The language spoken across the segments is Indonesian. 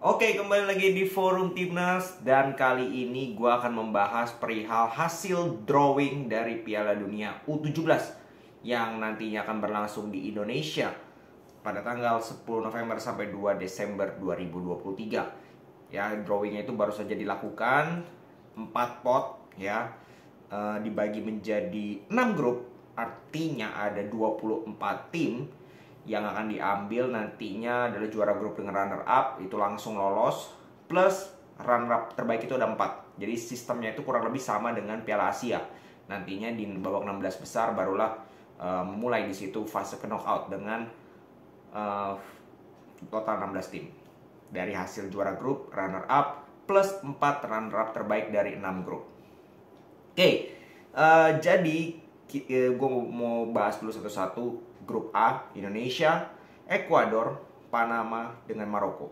Oke, kembali lagi di Forum Timnas dan kali ini gue akan membahas perihal hasil drawing dari Piala Dunia U17 yang nantinya akan berlangsung di Indonesia pada tanggal 10 November sampai 2 Desember 2023. Ya, drawingnya itu baru saja dilakukan 4 pot ya, dibagi menjadi 6 grup, artinya ada 24 tim yang akan diambil. Nantinya adalah juara grup dengan runner up itu langsung lolos, plus runner up terbaik itu ada 4. Jadi sistemnya itu kurang lebih sama dengan Piala Asia. Nantinya di babak 16 besar barulah mulai di situ fase ke knockout dengan total 16 tim. Dari hasil juara grup, runner up plus 4 runner up terbaik dari 6 grup. Oke, jadi gue mau bahas dulu satu-satu. Grup A, Indonesia, Ekuador, Panama, dengan Maroko.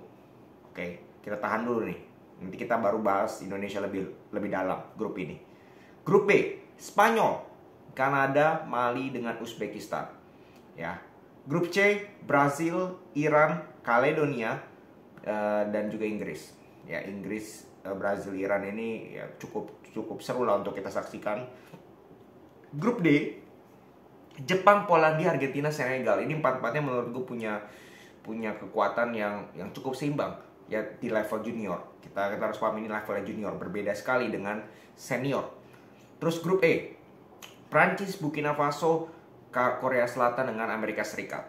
Oke, kita tahan dulu nih. Nanti kita baru bahas Indonesia lebih dalam grup ini. Grup B, Spanyol, Kanada, Mali, dengan Uzbekistan. Ya. Grup C, Brazil, Iran, Kaledonia, dan juga Inggris. Ya, Inggris, Brazil, Iran ini ya cukup seru lah untuk kita saksikan. Grup D, Jepang, Polandia, Argentina, Senegal. Ini empat-empatnya menurut gue punya kekuatan yang cukup seimbang ya di level junior. Kita harus paham ini levelnya junior, berbeda sekali dengan senior. Terus grup E, Prancis, Burkina Faso, Korea Selatan, dengan Amerika Serikat.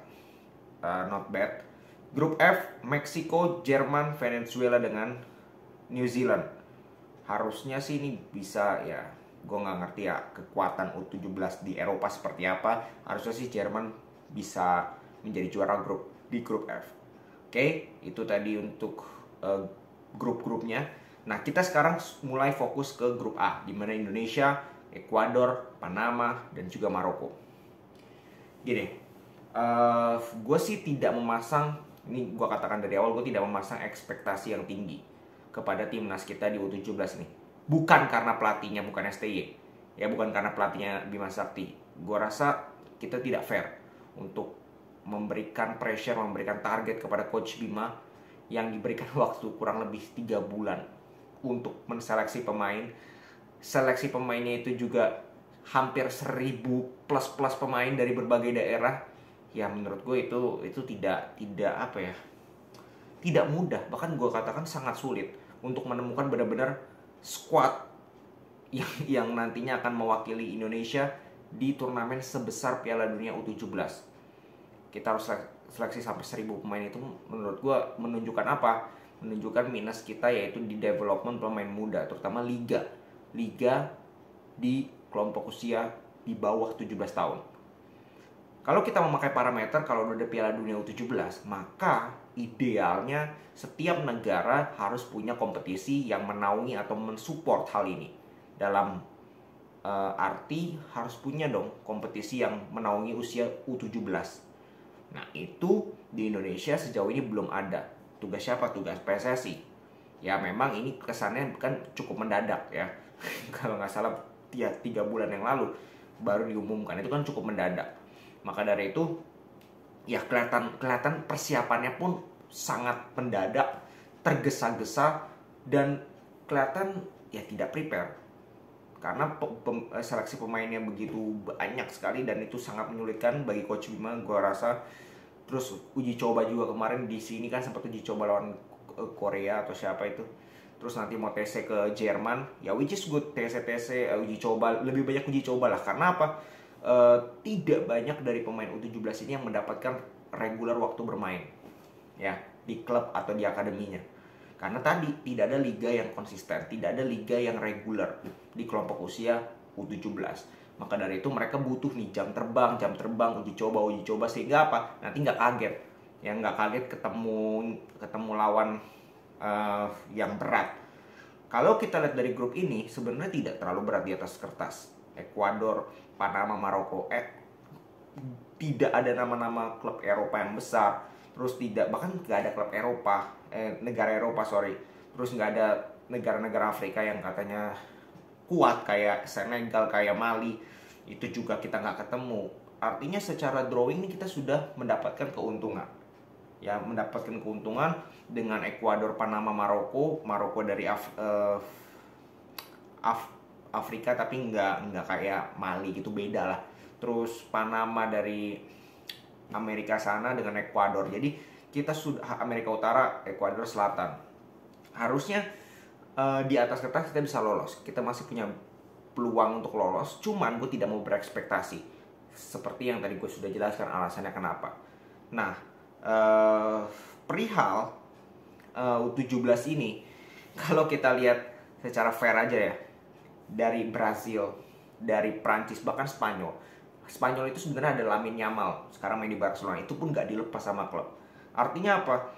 Not bad. Grup F, Meksiko, Jerman, Venezuela, dengan New Zealand. Harusnya sih ini bisa ya. Gue nggak ngerti ya kekuatan U17 di Eropa seperti apa. Harusnya sih Jerman bisa menjadi juara grup di grup F. Oke, itu tadi untuk grup-grupnya. Nah, kita sekarang mulai fokus ke grup A, di mana Indonesia, Ekuador, Panama, dan juga Maroko. Gini, gue sih tidak memasang, ini gue katakan dari awal, gue tidak memasang ekspektasi yang tinggi kepada timnas kita di U17 nih. Bukan karena pelatihnya bukan STY, ya bukan karena pelatihnya Bima Sakti. Gue rasa kita tidak fair untuk memberikan pressure, memberikan target kepada Coach Bima yang diberikan waktu kurang lebih 3 bulan untuk menseleksi pemain. Seleksi pemainnya itu juga hampir 1000 plus pemain dari berbagai daerah. Ya menurut gue itu tidak apa ya, tidak mudah, bahkan gue katakan sangat sulit untuk menemukan benar-benar squad yang nantinya akan mewakili Indonesia di turnamen sebesar Piala Dunia U17. Kita harus seleksi sampai 1000 pemain. Itu menurut gue menunjukkan apa? Menunjukkan minus kita, yaitu di development pemain muda, terutama liga di kelompok usia di bawah 17 tahun. Kalau kita memakai parameter kalau udah ada Piala Dunia U17, maka idealnya setiap negara harus punya kompetisi yang menaungi atau mensupport hal ini. Dalam arti harus punya dong kompetisi yang menaungi usia U17. Nah, itu di Indonesia sejauh ini belum ada. Tugas siapa? Tugas PSSI. Ya memang ini kesannya kan cukup mendadak ya. Kalau nggak salah 3 bulan yang lalu baru diumumkan. Itu kan cukup mendadak. Maka dari itu ya kelihatan persiapannya pun sangat mendadak, tergesa-gesa, dan kelihatan ya tidak prepare. Karena seleksi pemainnya begitu banyak sekali dan itu sangat menyulitkan bagi Coach Bima, gue rasa. Terus uji coba juga kemarin di sini kan sempat uji coba lawan Korea atau siapa itu. Terus nanti mau TC ke Jerman, ya which is good, TC uji coba, lebih banyak uji coba lah. Karena apa? Tidak banyak dari pemain U17 ini yang mendapatkan regular waktu bermain ya di klub atau di akademinya. Karena tadi tidak ada liga yang konsisten, tidak ada liga yang regular di kelompok usia U17. Maka dari itu mereka butuh nih jam terbang, uji coba, sehingga apa? Nanti nggak kaget. Ya nggak kaget ketemu lawan yang berat. Kalau kita lihat dari grup ini sebenarnya tidak terlalu berat di atas kertas. Ekuador, Panama, Maroko, tidak ada nama-nama klub Eropa yang besar. Terus bahkan nggak ada klub negara Eropa, terus nggak ada negara-negara Afrika yang katanya kuat kayak Senegal, kayak Mali. Itu juga kita nggak ketemu. Artinya secara drawing ini kita sudah mendapatkan keuntungan. ya, mendapatkan keuntungan dengan Ekuador, Panama, Maroko dari Afrika tapi nggak kayak Mali gitu, beda lah. Terus Panama dari Amerika sana dengan Ekuador. Jadi kita sudah Amerika Utara, Ekuador Selatan. Harusnya di atas kertas kita bisa lolos. Kita masih punya peluang untuk lolos. Cuman gue tidak mau berekspektasi. Seperti yang tadi gue sudah jelaskan alasannya kenapa. Nah, perihal U17 ini, kalau kita lihat secara fair aja ya, dari Brazil, dari Prancis, bahkan Spanyol. Spanyol itu sebenarnya ada Lamine Yamal, sekarang main di Barcelona, itu pun nggak dilepas sama klub. Artinya apa?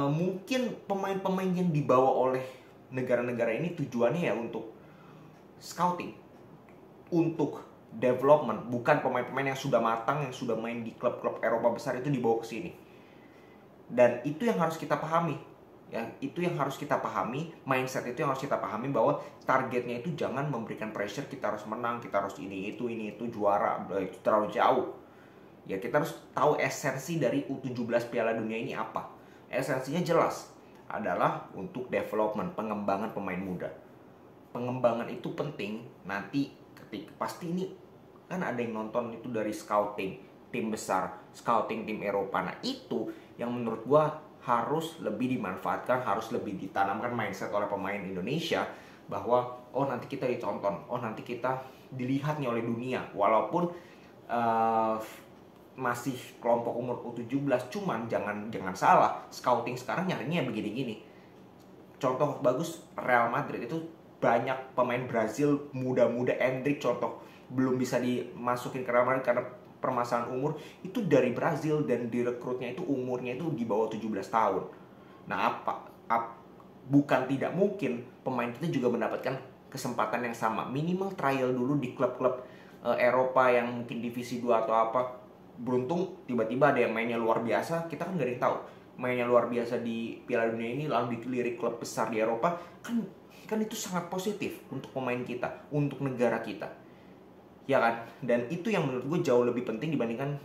Mungkin pemain-pemain yang dibawa oleh negara-negara ini tujuannya ya untuk scouting, untuk development, bukan pemain-pemain yang sudah matang, yang sudah main di klub-klub Eropa besar itu dibawa ke sini. Dan itu yang harus kita pahami. Ya, itu yang harus kita pahami, mindset itu yang harus kita pahami, bahwa targetnya itu jangan memberikan pressure kita harus menang, kita harus ini itu juara, itu terlalu jauh. Ya, kita harus tahu esensi dari U17 Piala Dunia ini apa. Esensinya jelas, adalah untuk development, pengembangan pemain muda. Pengembangan itu penting nanti ketika pasti ini kan ada yang nonton itu dari scouting tim besar, scouting tim Eropa. Nah, itu yang menurut gua harus lebih dimanfaatkan, harus lebih ditanamkan mindset oleh pemain Indonesia, bahwa oh nanti kita ditonton, oh nanti kita dilihat nih oleh dunia, walaupun masih kelompok umur U17. Cuman jangan salah, scouting sekarang nyarinya begini-gini. Contoh bagus, Real Madrid itu banyak pemain Brazil muda-muda. Endrick contoh, belum bisa dimasukin ke Real Madrid karena permasalahan umur, itu dari Brazil, dan direkrutnya itu umurnya itu di bawah 17 tahun. Nah, bukan tidak mungkin pemain kita juga mendapatkan kesempatan yang sama. Minimal trial dulu di klub-klub Eropa yang mungkin divisi 2 atau apa. Beruntung tiba-tiba ada yang mainnya luar biasa, kita kan gak ada yang tahu. Mainnya luar biasa di Piala Dunia ini lalu dilirik klub besar di Eropa, kan itu sangat positif untuk pemain kita, untuk negara kita. Ya kan? Dan itu yang menurut gue jauh lebih penting dibandingkan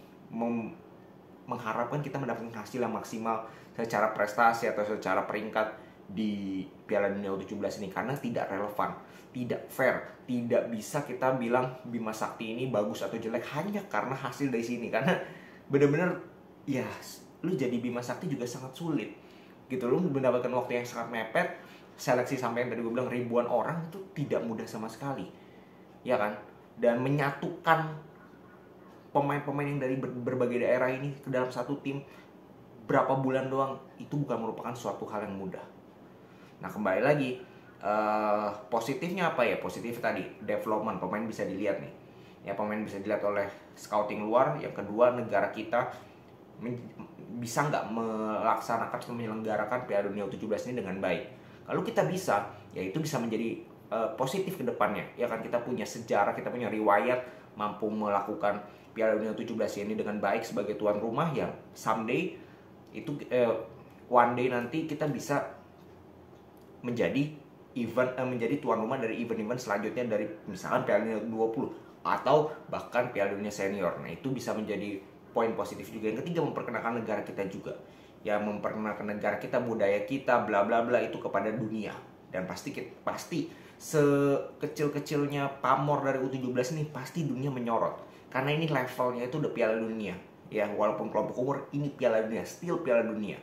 mengharapkan kita mendapatkan hasil yang maksimal secara prestasi atau secara peringkat di Piala Dunia U17 ini, karena tidak relevan, tidak fair. Tidak bisa kita bilang Bima Sakti ini bagus atau jelek hanya karena hasil dari sini, karena bener-bener ya lu jadi Bima Sakti juga sangat sulit gitu. Lu mendapatkan waktu yang sangat mepet, seleksi sampai yang tadi gue bilang ribuan orang, itu tidak mudah sama sekali, ya kan? Dan menyatukan pemain-pemain yang dari berbagai daerah ini ke dalam satu tim berapa bulan doang, itu bukan merupakan suatu hal yang mudah. Nah, kembali lagi, positifnya apa ya? Positif tadi, development, pemain bisa dilihat nih. Ya, pemain bisa dilihat oleh scouting luar. Yang kedua, negara kita bisa nggak melaksanakan, menyelenggarakan Piala Dunia U17 ini dengan baik. Kalau kita bisa, ya itu bisa menjadi positif ke depannya. Ya kan, kita punya sejarah, kita punya riwayat mampu melakukan Piala Dunia U17 ini dengan baik sebagai tuan rumah, yang someday itu one day nanti kita bisa menjadi menjadi tuan rumah dari event-event selanjutnya, dari misalkan Piala Dunia 20 atau bahkan Piala Dunia Senior. Nah, itu bisa menjadi poin positif juga. Yang ketiga, memperkenalkan negara kita juga. Ya, memperkenalkan negara kita, budaya kita, bla bla bla itu kepada dunia. Dan pasti sekecil-kecilnya pamor dari U17 ini pasti dunia menyorot, karena ini levelnya itu udah Piala Dunia. Ya, walaupun kelompok umur, ini Piala Dunia, still Piala Dunia,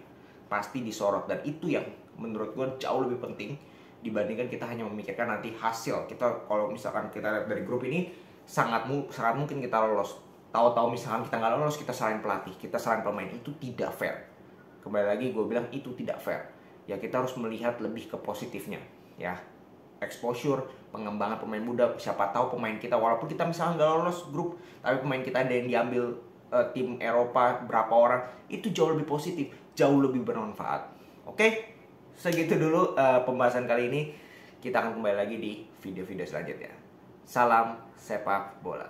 pasti disorot. Dan itu yang menurut gue jauh lebih penting dibandingkan kita hanya memikirkan nanti hasil. Kita kalau misalkan kita lihat dari grup ini, sangat mungkin kita lolos. Tahu-tahu misalkan kita nggak lolos, kita salahin pelatih, kita salahin pemain, itu tidak fair. Kembali lagi gue bilang itu tidak fair. Ya, kita harus melihat lebih ke positifnya, ya. Exposure, pengembangan pemain muda. Siapa tahu pemain kita, walaupun kita misalnya nggak lolos grup, tapi pemain kita ada yang diambil tim Eropa berapa orang, itu jauh lebih positif, jauh lebih bermanfaat. Oke, segitu dulu pembahasan kali ini. Kita akan kembali lagi di video-video selanjutnya. Salam sepak bola.